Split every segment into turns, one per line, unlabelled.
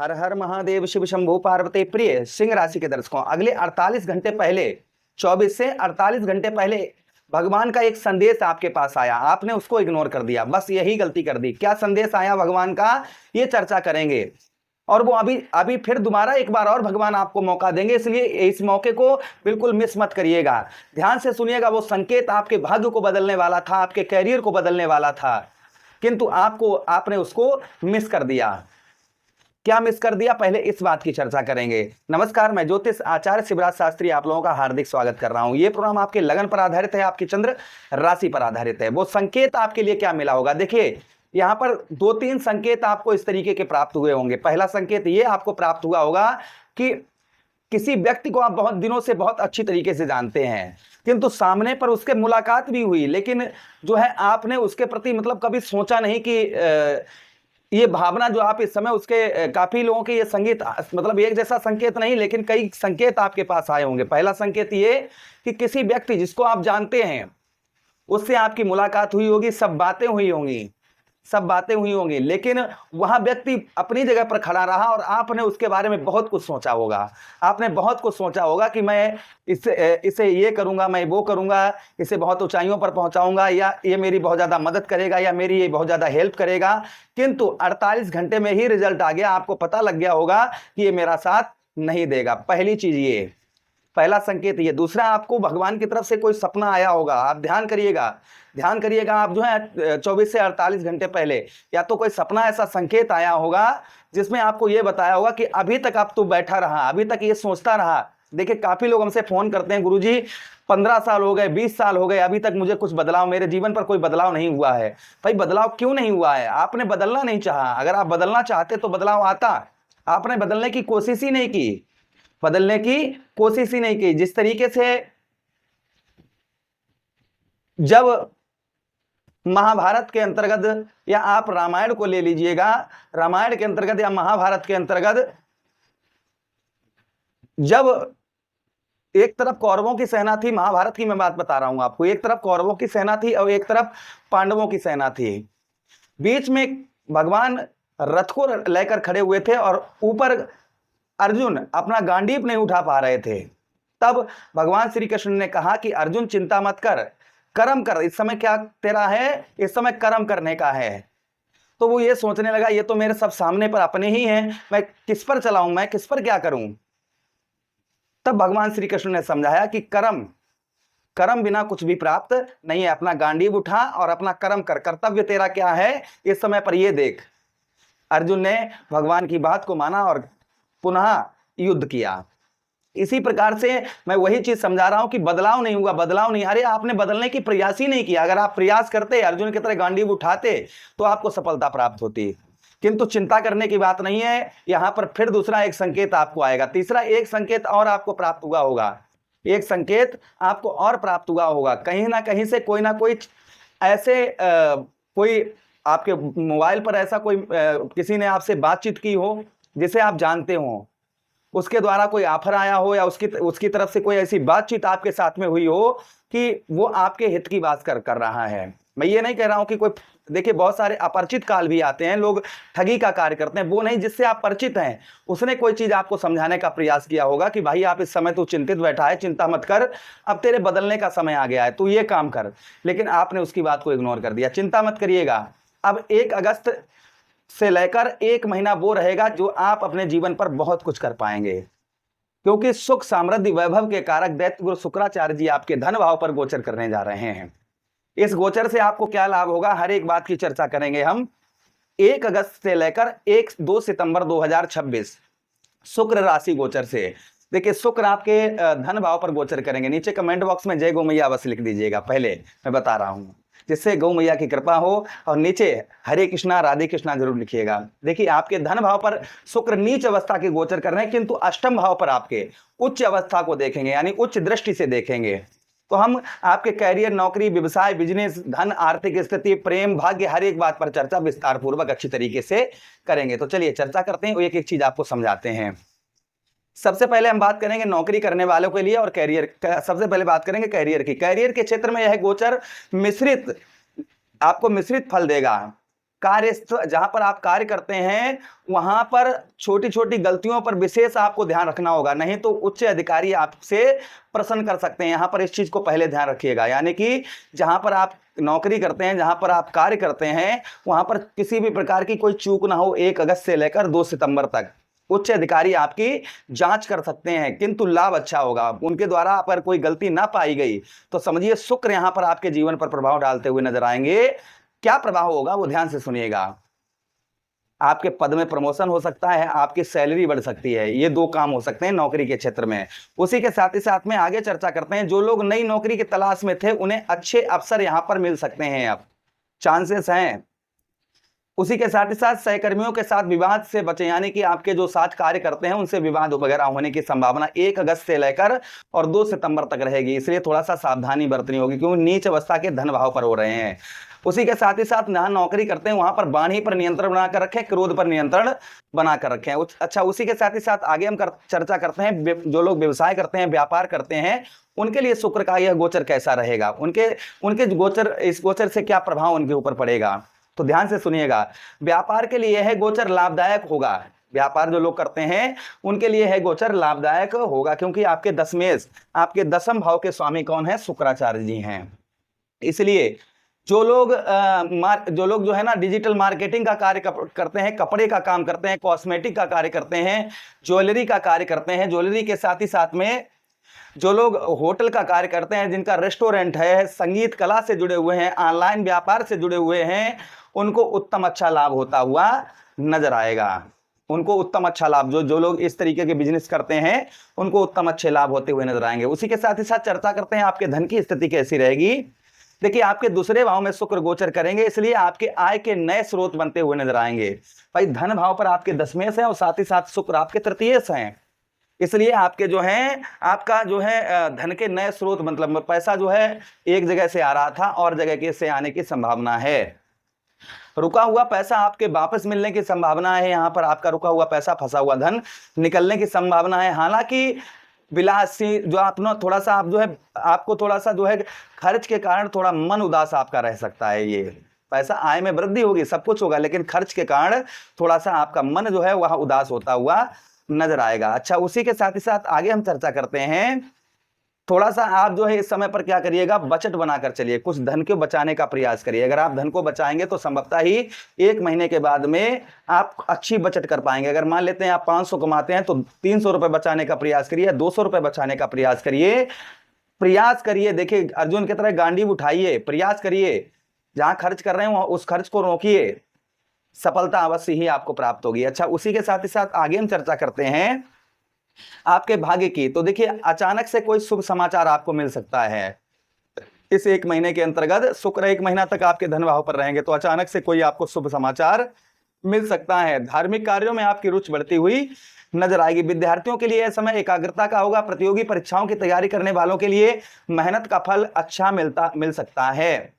हर हर महादेव शिव शंभू पार्वती प्रिय सिंह राशि के दर्शकों, अगले 48 घंटे पहले 24 से 48 घंटे पहले भगवान का एक संदेश आपके पास आया, आपने उसको इग्नोर कर दिया, बस यही गलती कर दी। क्या संदेश आया भगवान का, ये चर्चा करेंगे। और वो अभी अभी फिर दोबारा एक बार और भगवान आपको मौका देंगे, इसलिए इस मौके को बिल्कुल मिस मत करिएगा। ध्यान से सुनिएगा। वो संकेत आपके भाग्य को बदलने वाला था, आपके कैरियर को बदलने वाला था, किंतु आपने उसको मिस कर दिया। क्या मिस कर दिया, पहले इस बात की चर्चा करेंगे। नमस्कार, मैं ज्योतिष आचार्य शिवराज शास्त्री आप लोगों का हार्दिक स्वागत कर रहा हूं। ये प्रोग्राम आपके लगन पर आधारित है, आपकी चंद्र राशि पर आधारित है। वो संकेत आपके लिए क्या मिला होगा, देखिए यहां पर 2-3 संकेत आपको इस तरीके के प्राप्त हुए होंगे। पहला संकेत ये आपको प्राप्त हुआ होगा कि किसी व्यक्ति को आप बहुत दिनों से बहुत अच्छी तरीके से जानते हैं, किंतु सामने पर उसके मुलाकात भी हुई, लेकिन जो है आपने उसके प्रति मतलब कभी सोचा नहीं कि ये भावना जो आप इस समय उसके काफी लोगों के ये संकेत मतलब एक जैसा संकेत नहीं, लेकिन कई संकेत आपके पास आए होंगे। पहला संकेत ये कि किसी व्यक्ति जिसको आप जानते हैं उससे आपकी मुलाकात हुई होगी, सब बातें हुई होंगी, लेकिन वहां व्यक्ति अपनी जगह पर खड़ा रहा और आपने उसके बारे में बहुत कुछ सोचा होगा। आपने बहुत कुछ सोचा होगा कि मैं इसे ये करूंगा, मैं वो करूंगा, इसे बहुत ऊंचाइयों पर पहुंचाऊंगा, या ये मेरी बहुत ज्यादा मदद करेगा, या मेरी ये बहुत ज्यादा हेल्प करेगा। किंतु 48 घंटे में ही रिजल्ट आ गया, आपको पता लग गया होगा कि ये मेरा साथ नहीं देगा। पहली चीज ये, पहला संकेत ये। दूसरा, आपको भगवान की तरफ से कोई सपना आया होगा। आप ध्यान करिएगा, आप जो है 24 से 48 घंटे पहले या तो कोई सपना, ऐसा संकेत आया होगा जिसमें आपको ये बताया होगा कि अभी तक आप तो बैठा रहा, अभी तक ये सोचता रहा। देखिए काफी लोग हमसे फोन करते हैं, गुरुजी 15 साल हो गए, 20 साल हो गए, अभी तक मुझे कुछ बदलाव, मेरे जीवन पर कोई बदलाव नहीं हुआ है। भाई बदलाव क्यों नहीं हुआ है? आपने बदलना नहीं चाहा। अगर आप बदलना चाहते तो बदलाव आता। आपने बदलने की कोशिश ही नहीं की, जिस तरीके से जब महाभारत के अंतर्गत, या आप रामायण को ले लीजिएगा, रामायण के अंतर्गत या महाभारत के अंतर्गत जब एक तरफ कौरवों की सेना थी, महाभारत की मैं बात बता रहा हूं आपको, एक तरफ कौरवों की सेना थी और एक तरफ पांडवों की सेना थी। बीच में भगवान रथ को लेकर खड़े हुए थे और ऊपर अर्जुन अपना गांडीव नहीं उठा पा रहे थे। तब भगवान श्री कृष्ण ने कहा कि अर्जुन चिंता मत कर, कर्म कर, इस समय क्या तेरा है, इस समय कर्म करने का है। तो वो ये सोचने लगा, ये तो मेरे सब सामने पर अपने ही हैं, मैं किस पर चलाऊं, मैं किस पर क्या करूं। तब भगवान श्री कृष्ण ने समझाया कि कर्म बिना कुछ भी प्राप्त नहीं है। अपना गांडीव उठा और अपना कर्म कर, कर्तव्य तेरा क्या है इस समय पर ये देख। अर्जुन ने भगवान की बात को माना और पुनः युद्ध किया। इसी प्रकार से मैं वही चीज समझा रहा हूं कि बदलाव नहीं हुआ, बदलाव नहीं। अरे आपने बदलने की प्रयास ही नहीं किया। अगर आप प्रयास करते, अर्जुन की तरह गांडीव उठाते, तो आपको सफलता प्राप्त होती। किंतु चिंता करने की बात नहीं है। यहां पर फिर दूसरा एक संकेत आपको आएगा। तीसरा एक संकेत और आपको प्राप्त हुआ होगा, कहीं ना कहीं से कोई ना कोई ऐसे कोई आपके मोबाइल पर ऐसा कोई किसी ने आपसे बातचीत की हो जिसे आप जानते हो, उसके द्वारा कोई ऑफर आया हो, या उसकी तरफ से कोई ऐसी बातचीत आपके साथ में हुई हो कि वो आपके हित की बात कर रहा है। मैं ये नहीं कह रहा हूं कि कोई, देखिए बहुत सारे अपरिचित काल भी आते हैं, लोग ठगी का कार्य करते हैं। वो नहीं, जिससे आप परिचित हैं उसने कोई चीज आपको समझाने का प्रयास किया होगा कि भाई आप इस समय तो चिंतित बैठा है, चिंता मत कर, अब तेरे बदलने का समय आ गया है, तू ये काम कर। लेकिन आपने उसकी बात को इग्नोर कर दिया। चिंता मत करिएगा, अब 1 अगस्त से लेकर 1 महीना वो रहेगा जो आप अपने जीवन पर बहुत कुछ कर पाएंगे, क्योंकि सुख समृद्धि वैभव के कारक दैत्य गुरु शुक्राचार्य जी आपके धन भाव पर गोचर करने जा रहे हैं। इस गोचर से आपको क्या लाभ होगा, हर एक बात की चर्चा करेंगे हम। 1 अगस्त से लेकर 2 सितंबर 2026 शुक्र राशि गोचर से, देखिए शुक्र आपके धन भाव पर गोचर करेंगे। नीचे कमेंट बॉक्स में जय गौ मैया अवश्य लिख दीजिएगा, पहले मैं बता रहा हूं, जिससे गौ मैया की कृपा हो। और नीचे हरे कृष्णा राधे कृष्णा जरूर लिखिएगा। देखिए आपके धन भाव पर शुक्र नीच अवस्था के गोचर कर रहे हैं, किंतु अष्टम भाव पर आपके उच्च अवस्था को देखेंगे, यानी उच्च दृष्टि से देखेंगे। तो हम आपके कैरियर, नौकरी, व्यवसाय, बिजनेस, धन, आर्थिक स्थिति, प्रेम, भाग्य, हर एक बात पर चर्चा विस्तार पूर्वक अच्छी तरीके से करेंगे। तो चलिए चर्चा करते हैं, एक एक चीज आपको समझाते हैं। सबसे पहले हम बात करेंगे नौकरी करने वालों के लिए और कैरियर। सबसे पहले बात करेंगे कैरियर की। कैरियर के क्षेत्र में यह गोचर आपको मिश्रित फल देगा। जहां पर आप कार्य करते हैं वहां पर छोटी छोटी गलतियों पर विशेष आपको ध्यान रखना होगा, नहीं तो उच्च अधिकारी आपसे प्रश्न कर सकते हैं। यहां पर इस चीज को पहले ध्यान रखिएगा, यानी कि जहां पर आप नौकरी करते हैं, जहां पर आप कार्य करते हैं, वहां पर किसी भी प्रकार की कोई चूक ना हो 1 अगस्त से लेकर 2 सितंबर तक। उच्च अधिकारी आपकी जांच कर सकते हैं, किंतु लाभ अच्छा होगा। उनके द्वारा अगर कोई गलती ना पाई गई तो समझिए शुक्र यहां पर आपके जीवन पर प्रभाव डालते हुए नजर आएंगे। क्या प्रभाव होगा वो ध्यान से सुनिएगा। आपके पद में प्रमोशन हो सकता है, आपकी सैलरी बढ़ सकती है, ये 2 काम हो सकते हैं नौकरी के क्षेत्र में। उसी के साथ ही साथ में आगे चर्चा करते हैं, जो लोग नई नौकरी की तलाश में थे उन्हें अच्छे अवसर यहां पर मिल सकते हैं, अब चांसेस हैं। उसी के साथ ही साथ सहकर्मियों के साथ विवाद से बचें, यानी कि आपके जो साथ कार्य करते हैं उनसे विवाद वगैरह होने की संभावना 1 अगस्त से लेकर और 2 सितंबर तक रहेगी, इसलिए थोड़ा सा सावधानी बरतनी होगी, क्योंकि नीच अवस्था के धन भाव पर हो रहे हैं। उसी के साथ ही साथ जहां नौकरी करते हैं वहां पर वाणी पर नियंत्रण बनाकर रखें, क्रोध पर नियंत्रण बनाकर रखें। अच्छा, उसी के साथ ही साथ आगे हम चर्चा करते हैं, जो लोग व्यवसाय करते हैं, व्यापार करते हैं, उनके लिए शुक्र का यह गोचर कैसा रहेगा, उनके गोचर, इस गोचर से क्या प्रभाव उनके ऊपर पड़ेगा, तो ध्यान से सुनिएगा। व्यापार के लिए यह गोचर लाभदायक होगा, व्यापार जो लोग करते हैं उनके लिए है गोचर लाभदायक होगा, क्योंकि आपके दशमेश, आपके 10म भाव के स्वामी कौन है, शुक्राचार्य जी हैं। इसलिए जो लोग जो है ना डिजिटल मार्केटिंग का कार्य करते हैं, कपड़े का काम करते हैं, कॉस्मेटिक का कार्य करते हैं, ज्वेलरी का कार्य करते हैं, ज्वेलरी के साथ ही साथ में जो लोग होटल का कार्य करते हैं, जिनका रेस्टोरेंट है, संगीत कला से जुड़े हुए हैं, ऑनलाइन व्यापार से जुड़े हुए हैं, उनको उत्तम अच्छा लाभ होता हुआ नजर आएगा। उनको उत्तम अच्छा लाभ, जो लोग इस तरीके के बिजनेस करते हैं उनको उत्तम अच्छे लाभ होते हुए नजर आएंगे। उसी के साथ ही साथ चर्चा करते हैं आपके धन की स्थिति कैसी रहेगी। देखिए, आपके दूसरे भाव में शुक्र गोचर करेंगे, इसलिए आपके आय के नए स्रोत बनते हुए नजर आएंगे। भाई धन भाव पर आपके दशमेश है और साथ ही साथ शुक्र आपके तृतीयेश हैं, इसलिए आपके जो है, आपका जो है धन के नए स्रोत, मतलब पैसा जो है एक जगह से आ रहा था और जगह के से आने की संभावना है। रुका हुआ पैसा आपके वापस मिलने की संभावना है, यहां पर आपका रुका हुआ पैसा, फंसा हुआ धन निकलने की संभावना है। हालांकि विलासी जो आप ना थोड़ा सा, आप जो है, आपको थोड़ा सा जो है खर्च के कारण थोड़ा मन उदास आपका रह सकता है। ये पैसा, आय में वृद्धि होगी, सब कुछ होगा, लेकिन खर्च के कारण थोड़ा सा आपका मन जो है वह उदास होता हुआ नजर आएगा। अच्छा, उसी के साथ ही साथ आगे हम चर्चा करते हैं, थोड़ा सा आप जो है इस समय पर क्या करिएगा, बजट बनाकर चलिए, कुछ धन को बचाने का प्रयास करिए। अगर आप धन को बचाएंगे तो संभवतः ही 1 महीने के बाद में आप अच्छी बचत कर पाएंगे। अगर मान लेते हैं आप 500 कमाते हैं तो 300 रुपए बचाने का प्रयास करिए, 200 रुपए बचाने का प्रयास करिए। देखिए, अर्जुन की तरह गांडीव उठाइए, प्रयास करिए, जहां खर्च कर रहे हैं वहां उस खर्च को रोकिए, सफलता अवश्य ही आपको प्राप्त होगी। अच्छा, उसी के साथ ही साथ आगे हम चर्चा करते हैं आपके भाग्य की। तो देखिए, अचानक से कोई शुभ समाचार आपको मिल सकता है इस 1 महीने के अंतर्गत। शुक्र 1 महीना तक आपके धन भाव पर रहेंगे, तो अचानक से कोई आपको शुभ समाचार मिल सकता है। धार्मिक कार्यों में आपकी रुचि बढ़ती हुई नजर आएगी। विद्यार्थियों के लिए यह समय एकाग्रता का होगा। प्रतियोगी परीक्षाओं की तैयारी करने वालों के लिए मेहनत का फल अच्छा मिल सकता है।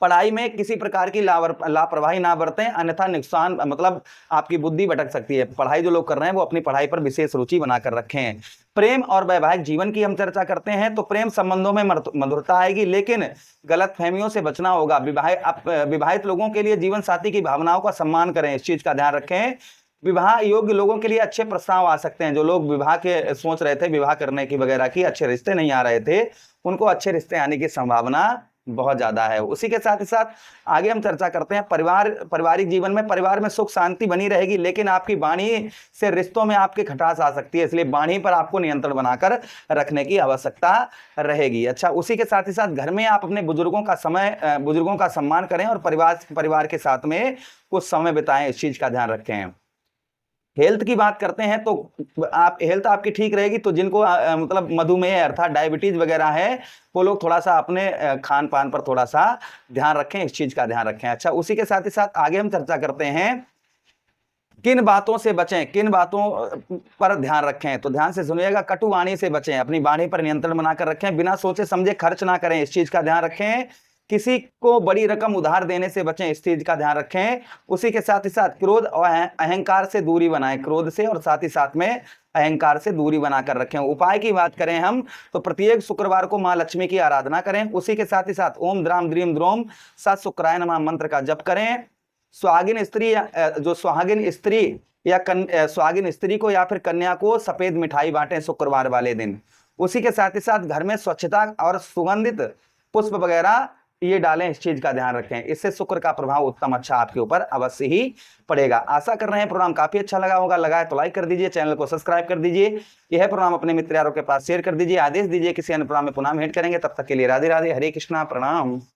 पढ़ाई में किसी प्रकार की लापरवाही ना बरतें, अन्यथा नुकसान, मतलब आपकी बुद्धि भटक सकती है। पढ़ाई जो लोग कर रहे हैं वो अपनी पढ़ाई पर विशेष रुचि बनाकर रखें। प्रेम और वैवाहिक जीवन की हम चर्चा करते हैं, तो प्रेम संबंधों में मधुरता आएगी, लेकिन गलत फहमियों से बचना होगा। विवाहित लोगों के लिए जीवन साथी की भावनाओं का सम्मान करें, इस चीज का ध्यान रखें। विवाह योग्य लोगों के लिए अच्छे प्रस्ताव आ सकते हैं। जो लोग विवाह के सोच रहे थे, विवाह करने की वगैरह की, अच्छे रिश्ते नहीं आ रहे थे, उनको अच्छे रिश्ते आने की संभावना बहुत ज्यादा है। उसी के साथ ही साथ आगे हम चर्चा करते हैं पारिवारिक जीवन में, परिवार में सुख शांति बनी रहेगी, लेकिन आपकी वाणी से रिश्तों में आपके खटास आ सकती है, इसलिए वाणी पर आपको नियंत्रण बनाकर रखने की आवश्यकता रहेगी। अच्छा, उसी के साथ ही साथ घर में आप अपने बुजुर्गों का सम्मान करें और परिवार के साथ में कुछ समय बिताएं, इस चीज का ध्यान रखें। हेल्थ की बात करते हैं तो आप हेल्थ आपकी ठीक रहेगी, तो जिनको मतलब मधुमेह अर्थात डायबिटीज वगैरह है, वो लोग थोड़ा सा अपने खान पान पर थोड़ा सा ध्यान रखें, इस चीज का ध्यान रखें। अच्छा, उसी के साथ ही साथ आगे हम चर्चा करते हैं किन बातों से बचें, किन बातों पर ध्यान रखें, तो ध्यान से सुनिएगा। कटु वाणी से बचें, अपनी वाणी पर नियंत्रण बनाकर रखें। बिना सोचे समझे खर्च ना करें, इस चीज का ध्यान रखें। किसी को बड़ी रकम उधार देने से बचें, इस चीज का ध्यान रखें। उसी के साथ ही साथ क्रोध और अहंकार से दूरी बनाएं, क्रोध से और साथ ही साथ में अहंकार से दूरी बनाकर रखें। उपाय की बात करें हम तो प्रत्येक शुक्रवार को मां लक्ष्मी की आराधना करें। उसी के साथ ही साथ ओम द्राम द्रीम द्रोम सत शुक्राय नमः मंत्र का जप करें। सुहागिन स्त्री जो सुहागिन स्त्री या सुहागिन स्त्री को या फिर कन्या को सफेद मिठाई बांटें शुक्रवार वाले दिन। उसी के साथ ही साथ घर में स्वच्छता और सुगंधित पुष्प वगैरह ये डालें, इस चीज का ध्यान रखें। इससे शुक्र का प्रभाव उत्तम अच्छा आपके ऊपर अवश्य ही पड़ेगा। आशा कर रहे हैं प्रोग्राम काफी अच्छा लगा होगा। लगा है तो लाइक कर दीजिए, चैनल को सब्सक्राइब कर दीजिए, यह प्रोग्राम अपने मित्र यारों के पास शेयर कर दीजिए। आदेश दीजिए किसी अन्य प्रोग्राम में पुनः भेंट करेंगे, तब तक के लिए राधे राधे, हरे कृष्णा, प्रणाम।